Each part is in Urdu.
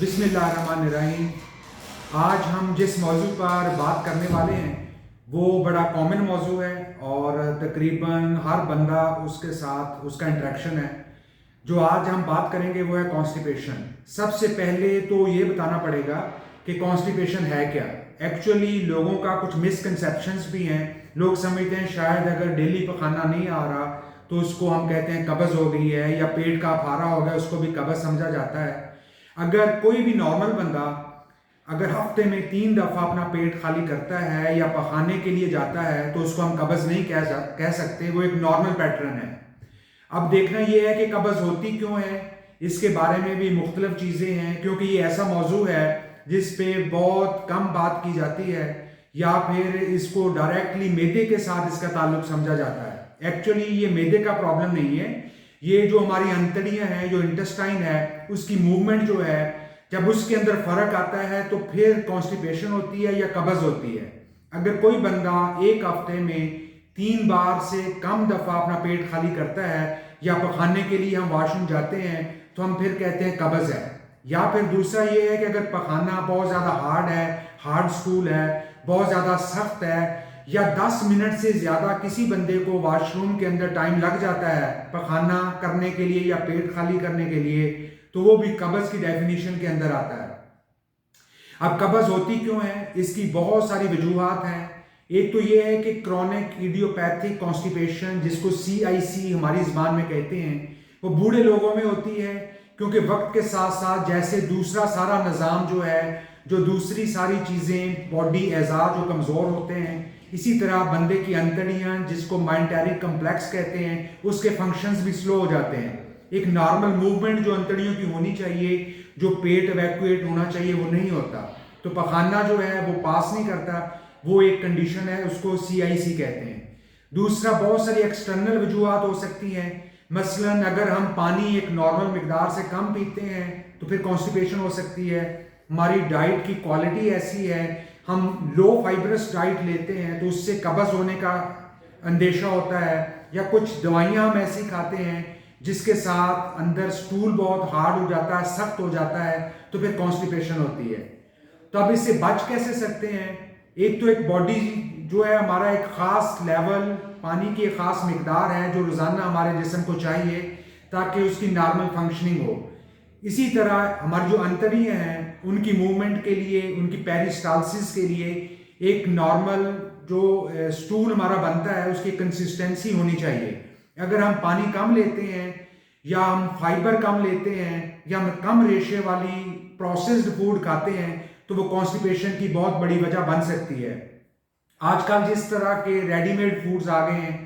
بسم اللہ الرحمن الرحیم۔ آج ہم جس موضوع پر بات کرنے والے ہیں وہ بڑا کامن موضوع ہے اور تقریباً ہر بندہ اس کے ساتھ اس کا انٹریکشن ہے۔ جو آج ہم بات کریں گے وہ ہے کانسٹیپیشن۔ سب سے پہلے تو یہ بتانا پڑے گا کہ کانسٹیپیشن ہے کیا۔ ایکچولی لوگوں کا کچھ مسکنسیپشنز بھی ہیں۔ لوگ سمجھتے ہیں شاید اگر ڈیلی پخانہ نہیں آ رہا تو اس کو ہم کہتے ہیں قبض ہو گئی ہے، یا پیٹ کا پھارا ہو گیا اس کو بھی قبض سمجھا جاتا ہے۔ اگر کوئی بھی نارمل بندہ اگر ہفتے میں 3 دفعہ اپنا پیٹ خالی کرتا ہے یا پخانے کے لیے جاتا ہے تو اس کو ہم قبض نہیں کہہ سکتے، وہ ایک نارمل پیٹرن ہے۔ اب دیکھنا یہ ہے کہ قبض ہوتی کیوں ہے، اس کے بارے میں بھی مختلف چیزیں ہیں، کیونکہ یہ ایسا موضوع ہے جس پہ بہت کم بات کی جاتی ہے، یا پھر اس کو ڈائریکٹلی معدے کے ساتھ اس کا تعلق سمجھا جاتا ہے۔ ایکچولی یہ معدے کا پرابلم نہیں ہے، یہ جو ہماری انتڑیاں ہیں، جو انٹسٹائن ہے، اس کی موومنٹ جو ہے، جب اس کے اندر فرق آتا ہے تو پھر کانسٹیپیشن ہوتی ہے یا قبض ہوتی ہے۔ اگر کوئی بندہ ایک ہفتے میں 3 بار سے کم دفعہ اپنا پیٹ خالی کرتا ہے یا پخانے کے لیے ہم واش روم جاتے ہیں تو ہم پھر کہتے ہیں قبض ہے۔ یا پھر دوسرا یہ ہے کہ اگر پخانہ بہت زیادہ ہارڈ ہے، ہارڈ سٹول ہے، بہت زیادہ سخت ہے، یا 10 منٹ سے زیادہ کسی بندے کو واش روم کے اندر ٹائم لگ جاتا ہے پخانہ کرنے کے لیے یا پیٹ خالی کرنے کے لیے، تو وہ بھی قبض کی ڈیفینیشن کے اندر آتا ہے۔ اب قبض ہوتی کیوں ہے؟ اس کی بہت ساری وجوہات ہیں۔ ایک تو یہ ہے کہ کرونک ایڈیوپیتھک کانسٹیپیشن، جس کو CIC ہماری زبان میں کہتے ہیں، وہ بوڑھے لوگوں میں ہوتی ہے، کیونکہ وقت کے ساتھ ساتھ جیسے دوسرا سارا نظام جو ہے، جو دوسری ساری چیزیں باڈی اعضاء جو کمزور ہوتے ہیں، اسی طرح بندے کی انتڑیاں جس کو مائنٹیرک کمپلیکس کہتے ہیں، اس کے فنکشنز بھی سلو ہو جاتے ہیں۔ ایک نارمل موومنٹ جو انتڑیوں کی ہونی چاہیے، جو پیٹ ایویکویٹ ہونا چاہیے، وہ نہیں ہوتا، تو پخانہ جو ہے وہ پاس نہیں کرتا، وہ ایک کنڈیشن ہے، اس کو CIC کہتے ہیں۔ دوسرا بہت ساری ایکسٹرنل وجوہات ہو سکتی ہیں، مثلا اگر ہم پانی ایک نارمل مقدار سے کم پیتے ہیں تو پھر کانسٹیپیشن ہو سکتی ہے۔ ہماری ڈائٹ کی کوالٹی ایسی ہے، ہم لو فائبرس ڈائٹ لیتے ہیں تو اس سے قبض ہونے کا اندیشہ ہوتا ہے، یا کچھ دوائیاں ہم ایسی کھاتے ہیں جس کے ساتھ اندر سٹول بہت ہارڈ ہو جاتا ہے، سخت ہو جاتا ہے، تو پھر کانسٹیپیشن ہوتی ہے۔ تو اب اس سے بچ کیسے سکتے ہیں؟ ایک تو ایک باڈی جو ہے ہمارا ایک خاص لیول، پانی کی ایک خاص مقدار ہے جو روزانہ ہمارے جسم کو چاہیے تاکہ اس کی نارمل فنکشننگ ہو۔ اسی طرح ہماری جو انتڑیاں ہیں ان کی موومنٹ کے لیے، ان کی پیرسٹالسس کے لیے ایک نارمل جو سٹول ہمارا بنتا ہے اس کی کنسسٹنسی ہونی چاہیے۔ اگر ہم پانی کم لیتے ہیں یا ہم فائبر کم لیتے ہیں یا ہم کم ریشے والی پروسیسڈ فوڈ کھاتے ہیں تو وہ کانسٹیپیشن کی بہت بڑی وجہ بن سکتی ہے۔ آج کل جس طرح کے ریڈی میڈ فوڈز آ گئے ہیں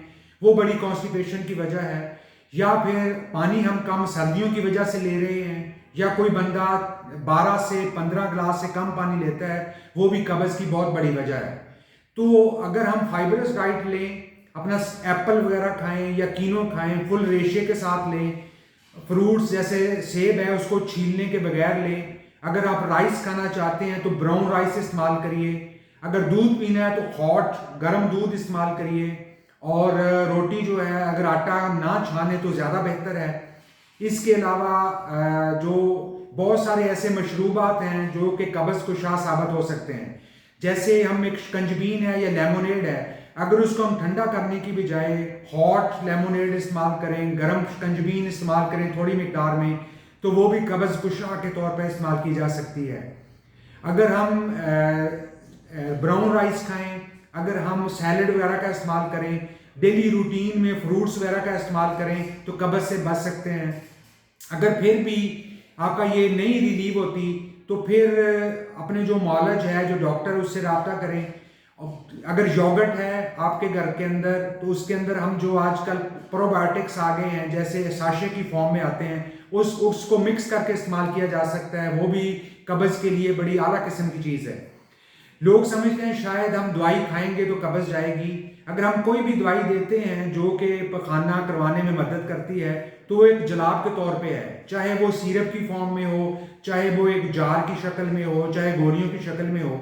وہ بڑی کانسٹیپیشن کی وجہ ہے، یا پھر پانی ہم کم سردیوں کی وجہ سے لے رہے ہیں، یا کوئی بندہ 12 سے 15 گلاس سے کم پانی لیتا ہے، وہ بھی قبض کی بہت بڑی وجہ ہے۔ تو اگر ہم فائبرس ڈائٹ لیں، اپنا ایپل وغیرہ کھائیں یا کینو کھائیں، فل ریشے کے ساتھ لیں، فروٹس جیسے سیب ہے اس کو چھیلنے کے بغیر لیں، اگر آپ رائس کھانا چاہتے ہیں تو براؤن رائس استعمال کریے، اگر دودھ پینا ہے تو ہاٹ گرم دودھ استعمال کریے، اور روٹی جو ہے اگر آٹا نہ چھانے تو زیادہ بہتر ہے۔ اس کے علاوہ جو بہت سارے ایسے مشروبات ہیں جو کہ قبض کو شاہ ثابت ہو سکتے ہیں، جیسے ہم ایک شکنجبین ہے یا لیمونیڈ ہے، اگر اس کو ہم ٹھنڈا کرنے کی بجائے ہاٹ لیمونیڈ استعمال کریں، گرم شکنجبین استعمال کریں تھوڑی مقدار میں، تو وہ بھی قبض کشا کے طور پر استعمال کی جا سکتی ہے۔ اگر ہم براؤن رائس کھائیں، اگر ہم سیلڈ وغیرہ کا استعمال کریں، ڈیلی روٹین میں فروٹس وغیرہ کا استعمال کریں تو قبض سے بچ سکتے ہیں۔ اگر پھر بھی آپ کا یہ نہیں ریلیو ہوتی تو پھر اپنے جو معالج ہے، جو ڈاکٹر، اس سے رابطہ کریں۔ اگر یوگرٹ ہے آپ کے گھر کے اندر تو اس کے اندر ہم جو آج کل پرو بایوٹکس آ گئے ہیں جیسے ساشے کی فارم میں آتے ہیں، اس کو مکس کر کے استعمال کیا جا سکتا ہے، وہ بھی قبض کے لیے بڑی اعلیٰ قسم کی چیز ہے۔ لوگ سمجھتے ہیں شاید ہم دوائی کھائیں گے تو قبض جائے گی۔ اگر ہم کوئی بھی دوائی دیتے ہیں جو کہ پخانہ کروانے میں مدد کرتی ہے تو وہ ایک جلاب کے طور پہ ہے، چاہے وہ سیرپ کی فارم میں ہو، چاہے وہ ایک جار کی شکل میں ہو، چاہے گولیوں کی شکل میں ہو۔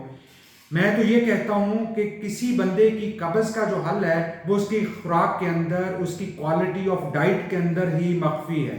میں تو یہ کہتا ہوں کہ کسی بندے کی قبض کا جو حل ہے وہ اس کی خوراک کے اندر، اس کی کوالٹی آف ڈائٹ کے اندر ہی مخفی ہے۔